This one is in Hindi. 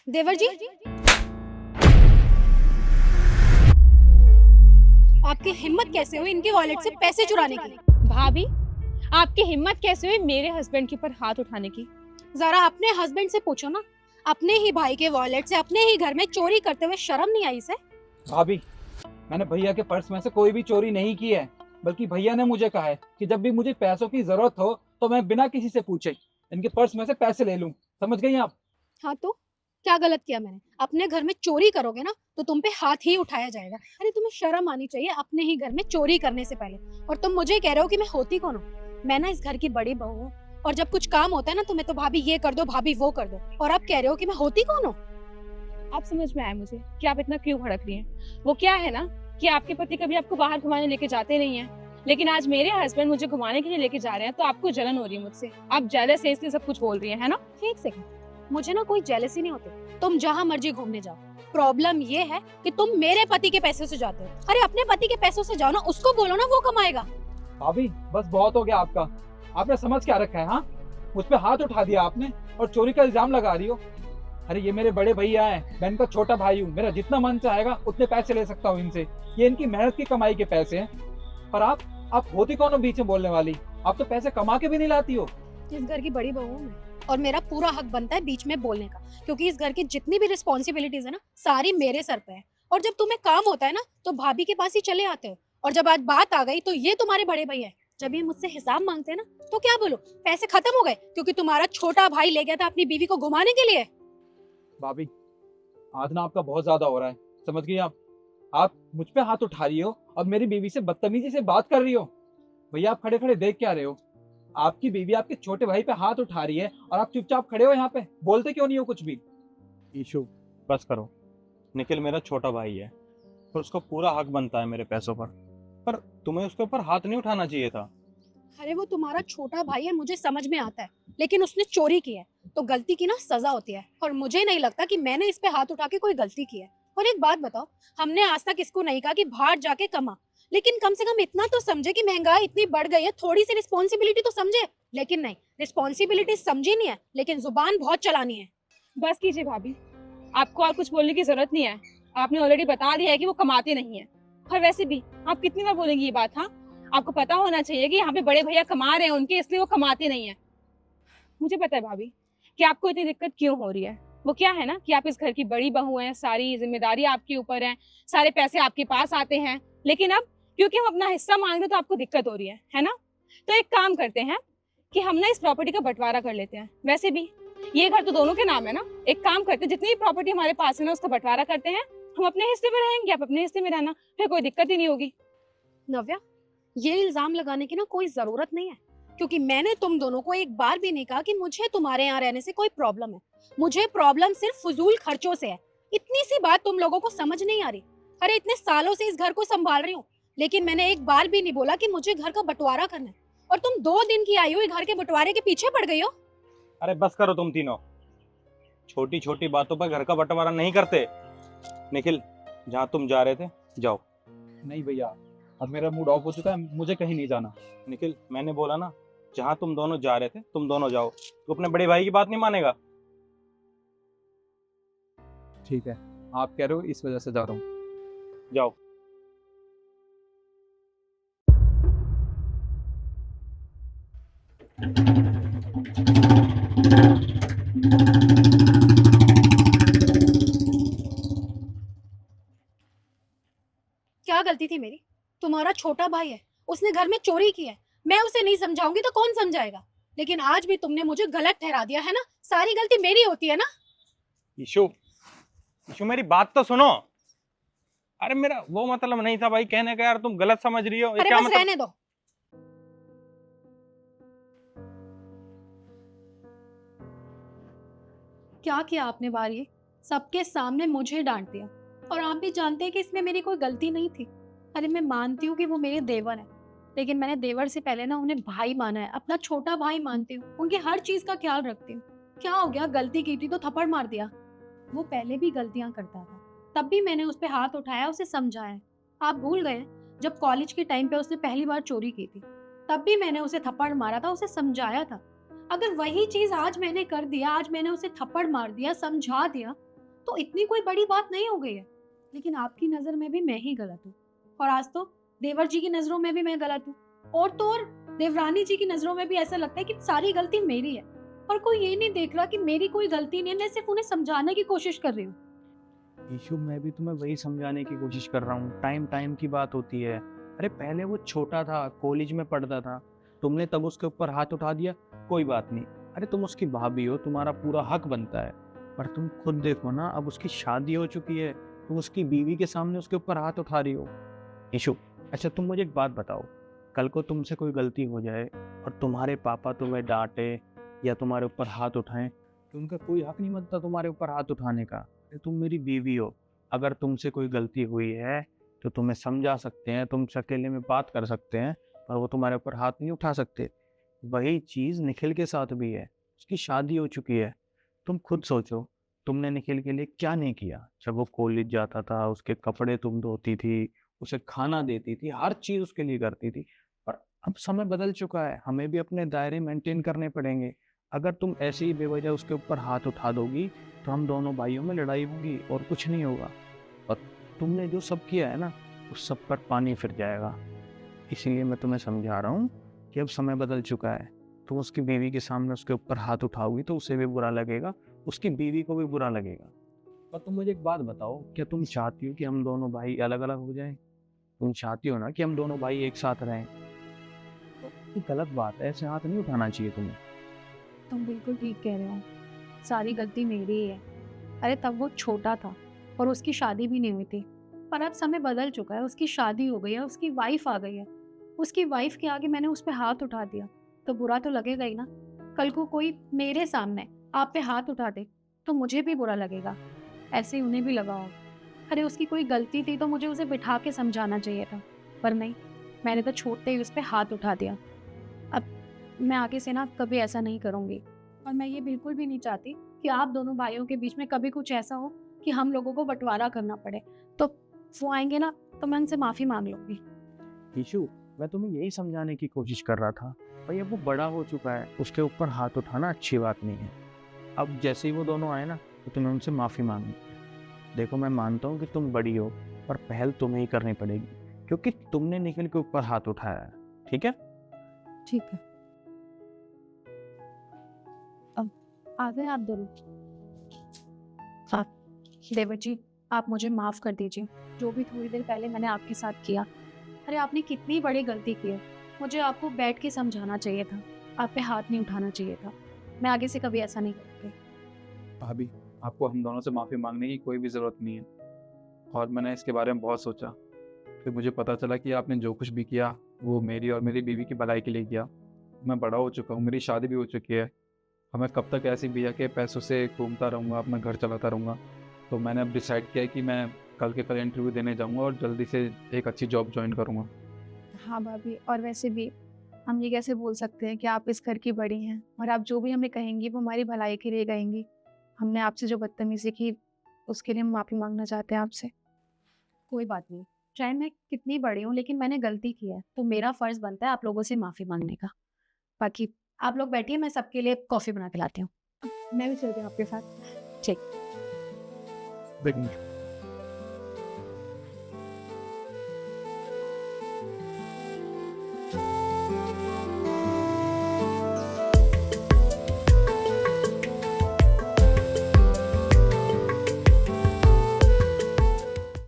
देवर जी, आपकी हिम्मत कैसे हुई इनके वॉलेट से पैसे चुराने की? भाभी, आपकी हिम्मत कैसे हुई मेरे हस्बैंड के ऊपर हाथ उठाने की? जरा अपने हस्बैंड से पूछो ना, अपने ही भाई के वॉलेट से अपने ही घर में चोरी करते हुए शर्म नहीं आई इसे? भाभी, मैंने भैया के पर्स में से कोई भी चोरी नहीं की है, बल्कि भैया ने मुझे कहा है कि जब भी मुझे पैसों की जरूरत हो तो मैं बिना किसी से पूछे इनके पर्स में से पैसे ले लूं। समझ गई आप? हाँ तो क्या गलत किया मैंने? अपने घर में चोरी करोगे ना तो तुम पे हाथ ही उठाया जाएगा। अरे तुम्हें शर्म आनी चाहिए अपने ही घर में चोरी करने से पहले। और तुम मुझे कह रहे हो कि मैं होती कौन हूँ? मैं ना इस घर की बड़ी बहू हूँ, और जब कुछ काम होता है ना तुम्हें तो भाभी ये कर दो भाभी वो कर दो, और आप कह रहे हो कि मैं होती कौन हूँ? आप समझ में आया मुझे कि आप इतना क्यों भड़क रही हैं। वो क्या है ना कि आपके पति कभी आपको बाहर घुमाने लेके जाते नहीं हैं, लेकिन आज मेरे हस्बैंड मुझे घुमाने के लिए लेके जा रहे हैं तो आपको जलन हो रही है मुझसे। आप जेलस है इसलिए सब कुछ बोल रही है ना? एक सेकंड, मुझे ना कोई जेलसी नहीं होती, तुम जहाँ मर्जी घूमने जाओ। प्रॉब्लम ये है कि तुम मेरे पति के पैसे से जाते हो। अरे अपने पति के पैसों से जाओ ना, उसको बोलो ना वो कमाएगा। भाभी, बस बहुत हो गया आपका। आपने समझ क्या रखा है? हाँ, मुझ पे हाथ उठा दिया आपने और चोरी का इल्जाम लगा रही हो। अरे ये मेरे बड़े भैया हैं, मैं इनका छोटा भाई हूँ। मेरा जितना मन चाहेगा उतने पैसे ले सकता हूँ इनसे। ये इनकी मेहनत की कमाई के पैसे हैं। पर आप होती कौन हो बीच में बोलने वाली? आप तो पैसे कमा के भी नहीं लाती हो। इस घर की बड़ी बहू हूं मैं, और मेरा पूरा हक बनता है बीच में बोलने का, क्योंकि इस घर की जितनी भी रिस्पॉन्सिबिलिटीज है ना सारी मेरे सर पे है। और जब तुम्हें काम होता है ना तो भाभी के पास ही चले आते हो, और जब आज बात आ गई तो ये तुम्हारे बड़े भैया हैं। जब ये मुझसे हिसाब मांगते हैं ना तो क्या बोलो, पैसे खत्म हो गए क्योंकि तुम्हारा छोटा भाई ले गया था अपनी बीवी को घुमाने के लिए। भाभी, आज ना आपका बहुत ज्यादा हो रहा है। समझ गई आप मुझ पे हाथ उठा रही हो और मेरी बीवी से बदतमीजी से बात कर रही हो। भैया, आप खड़े खड़े देख क्या रहे हो? आपकी बीवी आपके छोटे भाई पे हाथ उठा रही है और आप चुपचाप खड़े हो यहाँ पे, बोलते क्यों नहीं हो कुछ भी? ईशु, बस करो। निखिल मेरा छोटा भाई है और उसको पूरा हक बनता है मेरे पैसों पर तुम्हें उसके ऊपर हाथ नहीं उठाना चाहिए था। अरे वो तुम्हारा छोटा भाई है, मुझे समझ में आता है, लेकिन उसने चोरी की है तो गलती की ना सजा होती है, और मुझे नहीं लगता कि मैंने इस पे हाथ उठा के कोई गलती की है। और एक बात बताओ, हमने आज तक इसको नहीं कहा कि बाहर जाके कमा, लेकिन कम से कम इतना तो समझे कि महंगाई इतनी बढ़ गई है, थोड़ी सी रिस्पॉन्सिबिलिटी तो समझे। लेकिन नहीं, रिस्पॉन्सिबिलिटी समझी नहीं है, लेकिन जुबान बहुत चलानी है। बस कीजिए भाभी, आपको और कुछ बोलने की जरूरत नहीं है। आपने ऑलरेडी बता दिया है कि वो कमाते नहीं है। और वैसे भी आप कितनी बार बोलेंगी ये बात? हाँ, आपको पता होना चाहिए कि यहाँ पे बड़े भैया कमा रहे हैं उनके, इसलिए वो कमाते नहीं है। मुझे पता है भाभी कि आपको इतनी दिक्कत क्यों हो रही है। वो क्या है ना कि आप इस घर की बड़ी बहू हैं, सारी जिम्मेदारी आपके ऊपर है, सारे पैसे आपके पास आते हैं, लेकिन अब क्योंकि हम अपना हिस्सा मांग रहे हैं तो आपको दिक्कत हो रही है ना? तो एक काम करते हैं कि हम ना इस प्रॉपर्टी का बंटवारा कर लेते हैं। वैसे भी ये घर तो दोनों के नाम है ना। एक काम करते हैं, जितनी भी प्रॉपर्टी हमारे पास है ना उसका बंटवारा करते हैं। हम अपने हिस्से में रहेंगे, आप अपने हिस्से में रहना, फिर कोई दिक्कत ही नहीं होगी। नव्या, ये इल्जाम लगाने की ना कोई जरूरत नहीं है, क्योंकि मैंने तुम दोनों को एक बार भी नहीं कहा कि मुझे तुम्हारे यहाँ रहने से कोई प्रॉब्लम है। मुझे प्रॉब्लम सिर्फ फजूल खर्चों से है। इतनी सी बात तुम लोगों को समझ नहीं आ रही? अरे इतने सालों से इस घर को संभाल रही हूँ, लेकिन मैंने एक बार भी नहीं बोला कि मुझे घर का बंटवारा करना है, और तुम 2 दिन की आई हुई घर के बंटवारे के पीछे पड़ गई हो। अरे बस करो तुम तीनों। छोटी छोटी बातों पर घर का बंटवारा नहीं करते। निखिल, जहाँ तुम जा रहे थे जाओ। नहीं भैया, अब मेरा मूड ऑफ हो चुका है, मुझे कहीं नहीं जाना। निखिल, मैंने बोला ना, जहाँ तुम दोनों जा रहे थे तुम दोनों जाओ। तू अपने बड़े भाई की बात नहीं मानेगा? ठीक है, आप कह रहे हो इस वजह से जा रहा हूँ। जाओ। क्या गलती थी मेरी? तुम्हारा छोटा भाई है, उसने घर में चोरी की है, मैं उसे नहीं समझाऊंगी तो कौन समझाएगा? लेकिन आज भी तुमने मुझे गलत ठहरा दिया है ना। सारी गलती मेरी होती है ना। ईशु, ईशु मेरी बात तो सुनो। अरे मेरा वो मतलब नहीं था भाई कहने का, यार तुम गलत समझ रही हो। ये अरे क्या बस मतलब? रहने दो। क्या किया आपने बार? ये सबके सामने मुझे डांट दिया, और आप भी जानते हैं कि इसमें मेरी कोई गलती नहीं थी। अरे मैं मानती हूँ कि वो मेरे देवर हैं, लेकिन मैंने देवर से पहले ना उन्हें भाई माना है, अपना छोटा भाई मानती हूँ, उनकी हर चीज का ख्याल रखती हूँ। क्या हो गया, गलती की थी तो थप्पड़ मार दिया? वो पहले भी गलतियां करता था, तब भी मैंने उस पे हाथ उठाया, उसे समझाया। आप भूल गए जब कॉलेज के टाइम पे उसने पहली बार चोरी की थी, तब भी मैंने उसे थप्पड़ मारा था, उसे समझाया था। अगर वही चीज आज मैंने कर दिया, आज मैंने उसे थप्पड़ मार दिया, समझा दिया, तो इतनी कोई बड़ी बात नहीं हो गई है। लेकिन आपकी नजर में भी मैं ही गलत हूँ, और आज तो देवर जी की नजरों में भी मैं गलत हूँ, और तो और देवरानी जी की नजरों में भी ऐसा लगता है कि सारी गलती मेरी है, और कोई ये नहीं देख रहा कि मेरी कोई गलती नहीं है। मैं सिर्फ उन्हें समझाने की कोशिश कर रही हूँ। ईशु, मैं भी तुम्हें वही समझाने की कोशिश कर रहा हूँ। टाइम टाइम की बात होती है। अरे पहले वो छोटा था, कॉलेज में पढ़ता था, तुमने तब उसके ऊपर हाथ उठा दिया, कोई बात नहीं। अरे तुम उसकी भाभी हो, तुम्हारा पूरा हक बनता है। पर तुम खुद देखो ना, अब उसकी शादी हो चुकी है, तुम उसकी बीवी के सामने उसके ऊपर हाथ उठा रही हो। ईशु, अच्छा तुम मुझे एक बात बताओ, कल को तुमसे कोई गलती हो जाए और तुम्हारे पापा तुम्हें डांटे या तुम्हारे ऊपर हाथ उठाएं, तो उनका कोई हक नहीं बनता तुम्हारे ऊपर हाथ उठाने का। तुम मेरी बीवी हो, अगर तुमसे कोई गलती हुई है तो तुम्हें समझा सकते हैं, तुमसे अकेले में बात कर सकते हैं, पर वो तुम्हारे ऊपर हाथ नहीं उठा सकते। वही चीज़ निखिल के साथ भी है, उसकी शादी हो चुकी है। तुम खुद सोचो, तुमने निखिल के लिए क्या नहीं किया। जब वो कॉलेज जाता था, उसके कपड़े तुम धोती थी, उसे खाना देती थी, हर चीज़ उसके लिए करती थी। पर अब समय बदल चुका है, हमें भी अपने दायरे मेंटेन करने पड़ेंगे। अगर तुम ऐसे ही बेवजह उसके ऊपर हाथ उठा दोगी तो हम दोनों भाइयों में लड़ाई होगी और कुछ नहीं होगा। और तुमने जो सब किया है ना, उस सब पर पानी फिर जाएगा। इसीलिए मैं तुम्हें समझा रहा हूँ कि अब समय बदल चुका है। तुम उसकी बीवी के सामने उसके ऊपर हाथ उठाओगी तो उसे भी बुरा लगेगा, उसकी बीवी को भी बुरा लगेगा। पर तुम मुझे एक बात बताओ, क्या तुम चाहती हो कि हम दोनों भाई अलग अलग हो जाएं? तुम चाहती हो ना कि हम दोनों भाई एक साथ रहें? तो ये गलत बात है, ऐसे हाथ नहीं उठाना चाहिए तुम्हें। तुम बिल्कुल ठीक कह रहे हो, सारी गलती मेरी ही है। अरे तब वो छोटा था और उसकी शादी भी नहीं हुई थी, पर अब समय बदल चुका है, उसकी शादी हो गई है, उसकी वाइफ आ गई है। उसकी वाइफ के आगे मैंने उस पर हाथ उठा दिया तो बुरा तो लगेगा ही ना। कल को कोई मेरे सामने आप पे हाथ उठा दे तो मुझे भी बुरा लगेगा, ऐसे ही उन्हें भी लगा होगा। अरे उसकी कोई गलती थी तो मुझे उसे बिठा के समझाना चाहिए था, पर नहीं, मैंने तो छोड़ते ही उस पर हाथ उठा दिया। अब मैं आगे से ना कभी ऐसा नहीं करूँगी, और मैं ये बिल्कुल भी नहीं चाहती कि आप दोनों भाइयों के बीच में कभी कुछ ऐसा हो कि हम लोगों को बंटवारा करना पड़े। तो वो आएंगे ना तो मैं उनसे माफ़ी मांग लूँगी। ईशु, मैं तुम्हें यही समझाने की कोशिश कर रहा था भाई, अब वो बड़ा हो चुका है, उसके ऊपर हाथ उठाना अच्छी बात नहीं है। अब जैसे ही वो दोनों आए ना तो तुम्हें उनसे माफ़ी मांगनी है। देखो मैं मानता हूँ कि तुम बड़ी हो, पर पहल तुम्हें ही करनी पड़ेगी, क्योंकि तुमने निखिल के ऊपर हाथ उठाया है। ठीक है? ठीक है, अब आ गए आप दोनों। आप देवर जी, आप मुझे माफ़ कर दीजिए, जो भी थोड़ी देर पहले मैंने आपके साथ किया। अरे आपने कितनी बड़ी गलती की है, मुझे आपको बैठ के समझाना चाहिए था, आप पे हाथ नहीं उठाना चाहिए था। मैं आगे से कभी ऐसा नहीं करूँगी। भाभी, आपको हम दोनों से माफ़ी मांगने की कोई भी ज़रूरत नहीं है। और मैंने इसके बारे में बहुत सोचा, फिर मुझे पता चला कि आपने जो कुछ भी किया वो मेरी और मेरी बीवी की भलाई के लिए किया। मैं बड़ा हो चुका हूँ, मेरी शादी भी हो चुकी है। हमें कब तक ऐसी भैया के पैसों से घूमता रहूँगा, अपना घर चलाता रहूँगा। तो मैंने अब डिसाइड किया है कि मैं कल के कल इंटरव्यू देने जाऊँगा और जल्दी से एक अच्छी जॉब ज्वाइन करूँगा। हाँ भाभी, और वैसे भी हम ये कैसे बोल सकते हैं कि आप इस घर की बड़ी हैं और आप जो भी हमें कहेंगी वो हमारी भलाई के लिए कहेंगी। हमने आपसे जो बदतमीजी की उसके लिए हम माफ़ी मांगना चाहते हैं आपसे। कोई बात नहीं, चाहे मैं कितनी बड़ी हूँ लेकिन मैंने गलती की है तो मेरा फ़र्ज़ बनता है आप लोगों से माफ़ी मांगने का। बाकी आप लोग बैठिए, मैं सबके लिए कॉफ़ी बना के लाती हूँ। मैं भी चलती हूँ आपके साथ। ठीक। देख